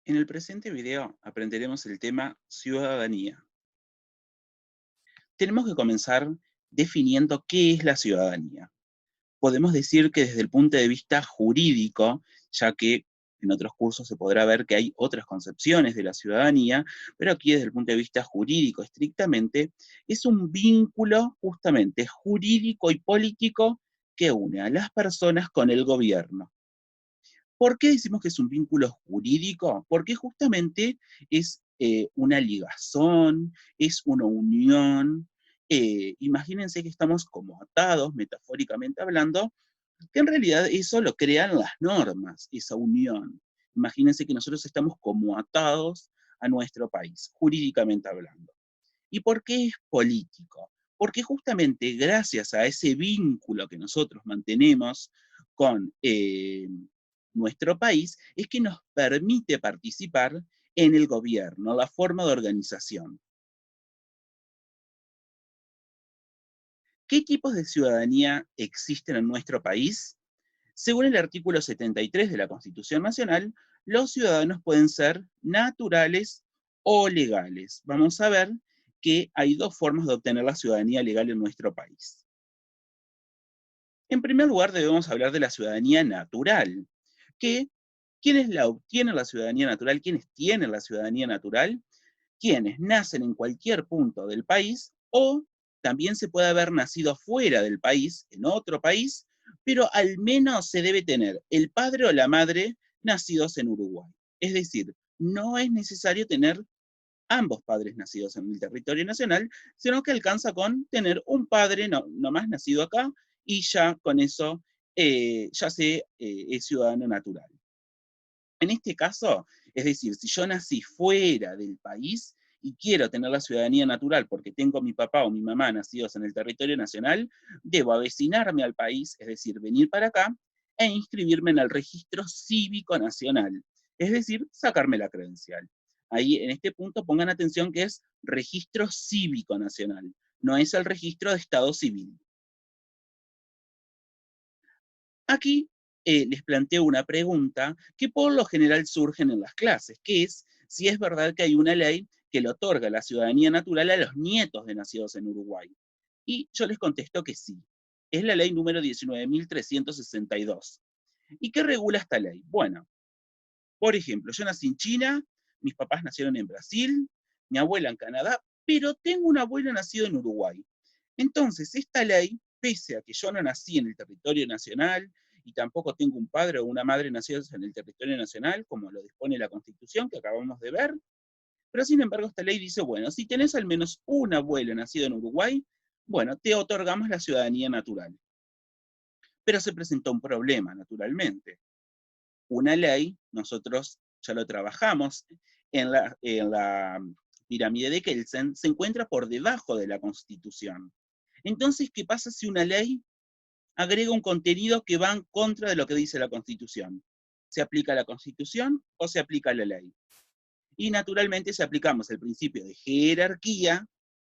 En el presente video aprenderemos el tema ciudadanía. Tenemos que comenzar definiendo qué es la ciudadanía. Podemos decir que desde el punto de vista jurídico, ya que en otros cursos se podrá ver que hay otras concepciones de la ciudadanía, pero aquí desde el punto de vista jurídico estrictamente, es un vínculo justamente jurídico y político que une a las personas con el gobierno. ¿Por qué decimos que es un vínculo jurídico? Porque justamente es una ligazón, es una unión. Imagínense que estamos como atados, metafóricamente hablando, que en realidad eso lo crean las normas, esa unión. Imagínense que nosotros estamos como atados a nuestro país, jurídicamente hablando. ¿Y por qué es político? Porque justamente gracias a ese vínculo que nosotros mantenemos con nuestro país, es que nos permite participar en el gobierno, la forma de organización. ¿Qué tipos de ciudadanía existen en nuestro país? Según el artículo 73 de la Constitución Nacional, los ciudadanos pueden ser naturales o legales. Vamos a ver que hay dos formas de obtener la ciudadanía legal en nuestro país. En primer lugar, debemos hablar de la ciudadanía natural, que ¿quiénes la obtienen la ciudadanía natural? ¿Quiénes tienen la ciudadanía natural? Quienes nacen en cualquier punto del país o también se puede haber nacido fuera del país, en otro país, pero al menos se debe tener el padre o la madre nacidos en Uruguay. Es decir, no es necesario tener ambos padres nacidos en el territorio nacional, sino que alcanza con tener un padre nomás nacido acá y ya con eso ya se es ciudadano natural. En este caso, es decir, si yo nací fuera del país y quiero tener la ciudadanía natural porque tengo mi papá o mi mamá nacidos en el territorio nacional, debo avecinarme al país, es decir, venir para acá e inscribirme en el registro cívico nacional, es decir, sacarme la credencial. Ahí en este punto pongan atención que es registro cívico nacional, no es el registro de estado civil. Aquí les planteo una pregunta que por lo general surgen en las clases, que es si es verdad que hay una ley que le otorga la ciudadanía natural a los nietos de nacidos en Uruguay. Y yo les contesto que sí. Es la ley número 19.362. ¿Y qué regula esta ley? Bueno, por ejemplo, yo nací en China, mis papás nacieron en Brasil, mi abuela en Canadá, pero tengo un abuelo nacido en Uruguay. Entonces, esta ley, pese a que yo no nací en el territorio nacional y tampoco tengo un padre o una madre nacidos en el territorio nacional, como lo dispone la Constitución que acabamos de ver, pero sin embargo esta ley dice, bueno, si tenés al menos un abuelo nacido en Uruguay, bueno, te otorgamos la ciudadanía natural. Pero se presentó un problema, naturalmente. Una ley, nosotros ya lo trabajamos en la pirámide de Kelsen, se encuentra por debajo de la Constitución. Entonces, ¿qué pasa si una ley agrega un contenido que va en contra de lo que dice la Constitución? ¿Se aplica la Constitución o se aplica la ley? Y naturalmente, si aplicamos el principio de jerarquía,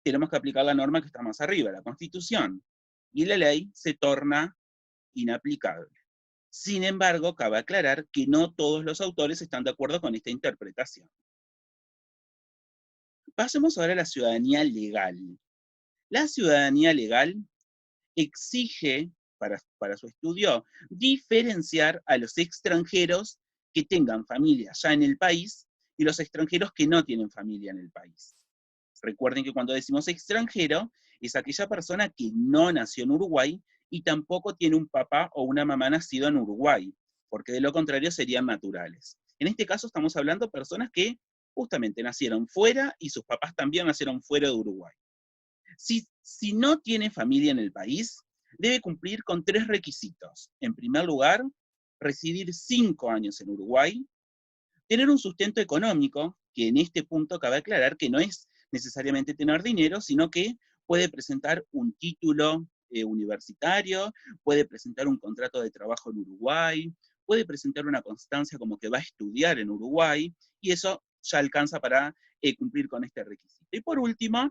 tenemos que aplicar la norma que está más arriba, la Constitución. Y la ley se torna inaplicable. Sin embargo, cabe aclarar que no todos los autores están de acuerdo con esta interpretación. Pasemos ahora a la ciudadanía legal. La ciudadanía legal exige, para su estudio, diferenciar a los extranjeros que tengan familia ya en el país y los extranjeros que no tienen familia en el país. Recuerden que cuando decimos extranjero, es aquella persona que no nació en Uruguay y tampoco tiene un papá o una mamá nacido en Uruguay, porque de lo contrario serían naturales. En este caso estamos hablando de personas que justamente nacieron fuera y sus papás también nacieron fuera de Uruguay. Si no tiene familia en el país, debe cumplir con tres requisitos. En primer lugar, residir 5 años en Uruguay, tener un sustento económico, que en este punto cabe aclarar que no es necesariamente tener dinero, sino que puede presentar un título universitario, puede presentar un contrato de trabajo en Uruguay, puede presentar una constancia como que va a estudiar en Uruguay, y eso ya alcanza para cumplir con este requisito. Y por último,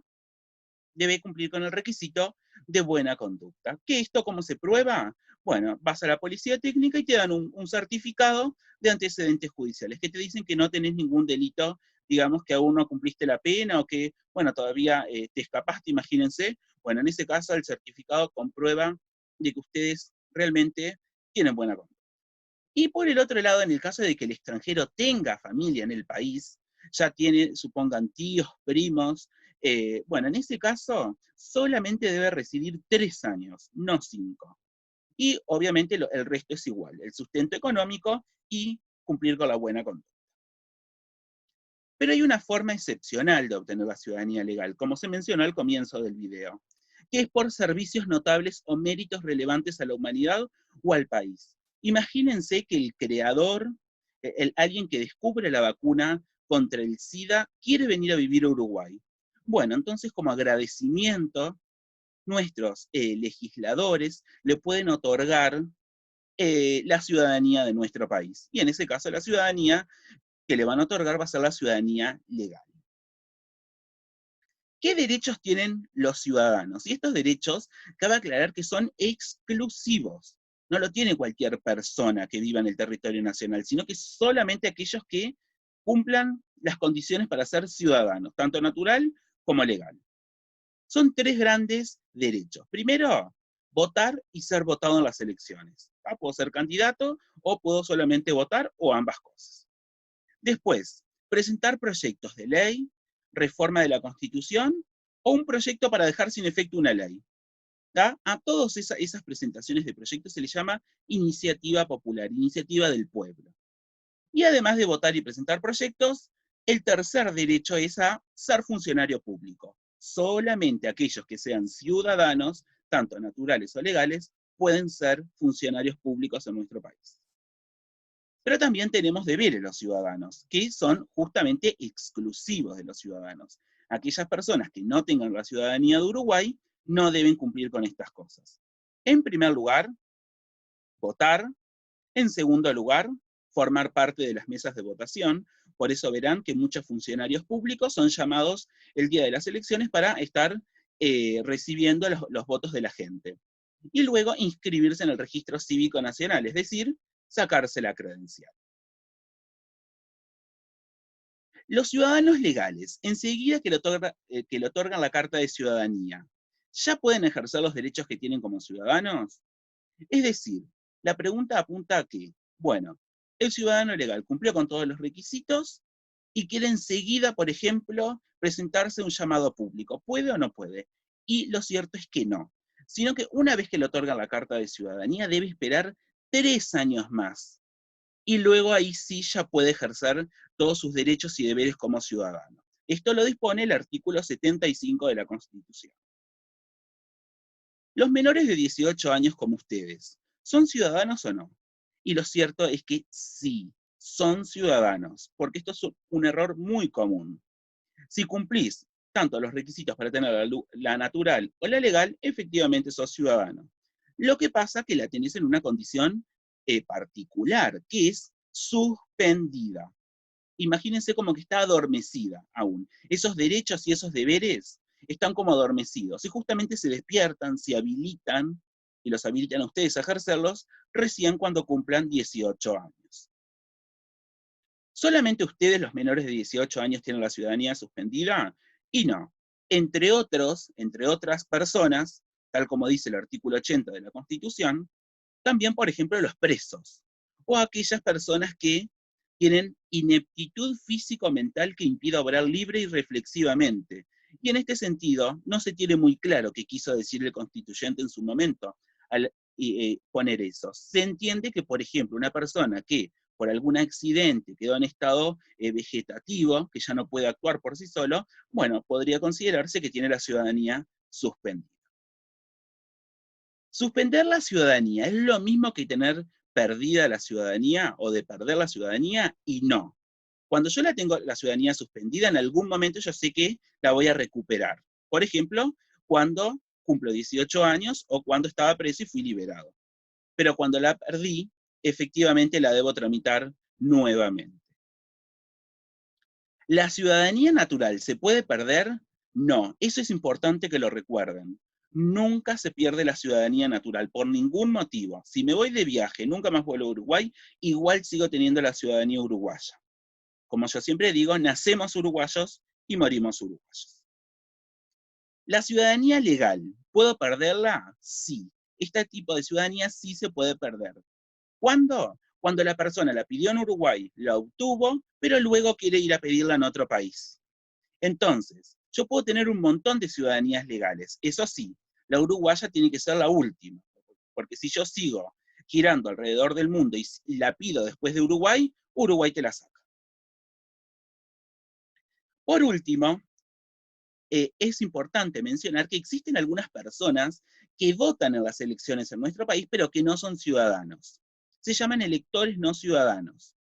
debe cumplir con el requisito de buena conducta. ¿Qué esto cómo se prueba? Bueno, vas a la policía técnica y te dan un certificado de antecedentes judiciales, que te dicen que no tenés ningún delito, digamos que aún no cumpliste la pena o que, bueno, todavía te escapaste, imagínense. Bueno, en ese caso el certificado comprueba de que ustedes realmente tienen buena conducta. Y por el otro lado, en el caso de que el extranjero tenga familia en el país, ya tiene, supongan, tíos, primos, bueno, en ese caso solamente debe residir 3 años, no 5. Y obviamente el resto es igual, el sustento económico y cumplir con la buena conducta. Pero hay una forma excepcional de obtener la ciudadanía legal, como se mencionó al comienzo del video, que es por servicios notables o méritos relevantes a la humanidad o al país. Imagínense que el creador, alguien que descubre la vacuna contra el SIDA, quiere venir a vivir a Uruguay. Bueno, entonces como agradecimiento, nuestros legisladores le pueden otorgar la ciudadanía de nuestro país. Y en ese caso, la ciudadanía que le van a otorgar va a ser la ciudadanía legal. ¿Qué derechos tienen los ciudadanos? Y estos derechos, cabe aclarar que son exclusivos. No lo tiene cualquier persona que viva en el territorio nacional, sino que solamente aquellos que cumplan las condiciones para ser ciudadanos, tanto natural como legal. Son 3 grandes derechos. Primero, votar y ser votado en las elecciones. Puedo ser candidato o puedo solamente votar o ambas cosas. Después, presentar proyectos de ley, reforma de la Constitución o un proyecto para dejar sin efecto una ley. A todas esas presentaciones de proyectos se les llama iniciativa popular, iniciativa del pueblo. Y además de votar y presentar proyectos, el tercer derecho es a ser funcionario público. Solamente aquellos que sean ciudadanos, tanto naturales o legales, pueden ser funcionarios públicos en nuestro país. Pero también tenemos deberes los ciudadanos, que son justamente exclusivos de los ciudadanos. Aquellas personas que no tengan la ciudadanía de Uruguay no deben cumplir con estas cosas. En primer lugar, votar. En segundo lugar, formar parte de las mesas de votación. Por eso verán que muchos funcionarios públicos son llamados el día de las elecciones para estar recibiendo los votos de la gente. Y luego inscribirse en el registro cívico nacional, es decir, sacarse la credencial. Los ciudadanos legales, enseguida que le otorgan la carta de ciudadanía, ¿ya pueden ejercer los derechos que tienen como ciudadanos? Es decir, la pregunta apunta a que, bueno, el ciudadano legal cumplió con todos los requisitos y quiere enseguida, por ejemplo, presentarse un llamado público. ¿Puede o no puede? Y lo cierto es que no. Sino que una vez que le otorgan la carta de ciudadanía, debe esperar 3 años más. Y luego ahí sí ya puede ejercer todos sus derechos y deberes como ciudadano. Esto lo dispone el artículo 75 de la Constitución. Los menores de 18 años como ustedes, ¿son ciudadanos o no? Y lo cierto es que sí, son ciudadanos, porque esto es un error muy común. Si cumplís tanto los requisitos para tener la natural o la legal, efectivamente sos ciudadano. Lo que pasa es que la tenés en una condición particular, que es suspendida. Imagínense como que está adormecida aún. Esos derechos y esos deberes están como adormecidos. Y justamente se despiertan, se habilitan, y los habilitan a ustedes a ejercerlos, recién cuando cumplan 18 años. ¿Solamente ustedes, los menores de 18 años, tienen la ciudadanía suspendida? Y no. Entre otras personas, tal como dice el artículo 80 de la Constitución, también, por ejemplo, los presos, o aquellas personas que tienen ineptitud físico-mental que impida obrar libre y reflexivamente. Y en este sentido, no se tiene muy claro qué quiso decir el constituyente en su momento al poner eso. Se entiende que, por ejemplo, una persona que por algún accidente quedó en estado vegetativo, que ya no puede actuar por sí solo, bueno, podría considerarse que tiene la ciudadanía suspendida. Suspender la ciudadanía es lo mismo que tener perdida la ciudadanía o de perder la ciudadanía, y no. Cuando yo la tengo la ciudadanía suspendida, en algún momento yo sé que la voy a recuperar. Por ejemplo, cuando cumplo 18 años o cuando estaba preso y fui liberado. Pero cuando la perdí, efectivamente la debo tramitar nuevamente. ¿La ciudadanía natural se puede perder? No, eso es importante que lo recuerden. Nunca se pierde la ciudadanía natural, por ningún motivo. Si me voy de viaje, nunca más vuelvo a Uruguay, igual sigo teniendo la ciudadanía uruguaya. Como yo siempre digo, nacemos uruguayos y morimos uruguayos. La ciudadanía legal, ¿puedo perderla? Sí. Este tipo de ciudadanía sí se puede perder. ¿Cuándo? Cuando la persona la pidió en Uruguay, la obtuvo, pero luego quiere ir a pedirla en otro país. Entonces, yo puedo tener un montón de ciudadanías legales. Eso sí, la uruguaya tiene que ser la última. Porque si yo sigo girando alrededor del mundo y la pido después de Uruguay, Uruguay te la saca. Por último, es importante mencionar que existen algunas personas que votan en las elecciones en nuestro país, pero que no son ciudadanos. Se llaman electores no ciudadanos.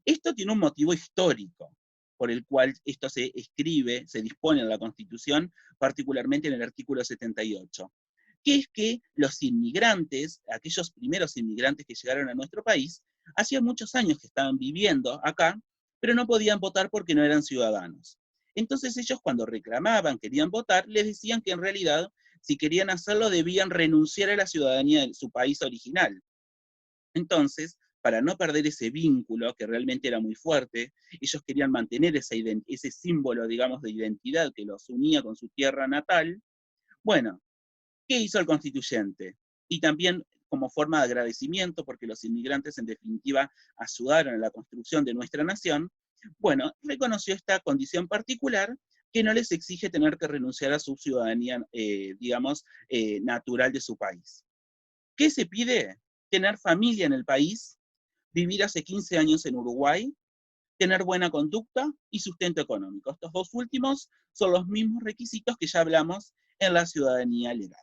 Esto tiene un motivo histórico, por el cual esto se escribe, se dispone en la Constitución, particularmente en el artículo 78, que es que los inmigrantes, aquellos primeros inmigrantes que llegaron a nuestro país, hacía muchos años que estaban viviendo acá, pero no podían votar porque no eran ciudadanos. Entonces ellos cuando reclamaban, querían votar, les decían que en realidad, si querían hacerlo, debían renunciar a la ciudadanía de su país original. Entonces, para no perder ese vínculo, que realmente era muy fuerte, ellos querían mantener ese símbolo, digamos, de identidad que los unía con su tierra natal. Bueno, ¿qué hizo el constituyente? Y también como forma de agradecimiento, porque los inmigrantes en definitiva ayudaron a la construcción de nuestra nación, bueno, reconoció esta condición particular que no les exige tener que renunciar a su ciudadanía, digamos, natural de su país. ¿Qué se pide? Tener familia en el país, vivir hace 15 años en Uruguay, tener buena conducta y sustento económico. Estos dos últimos son los mismos requisitos que ya hablamos en la ciudadanía legal.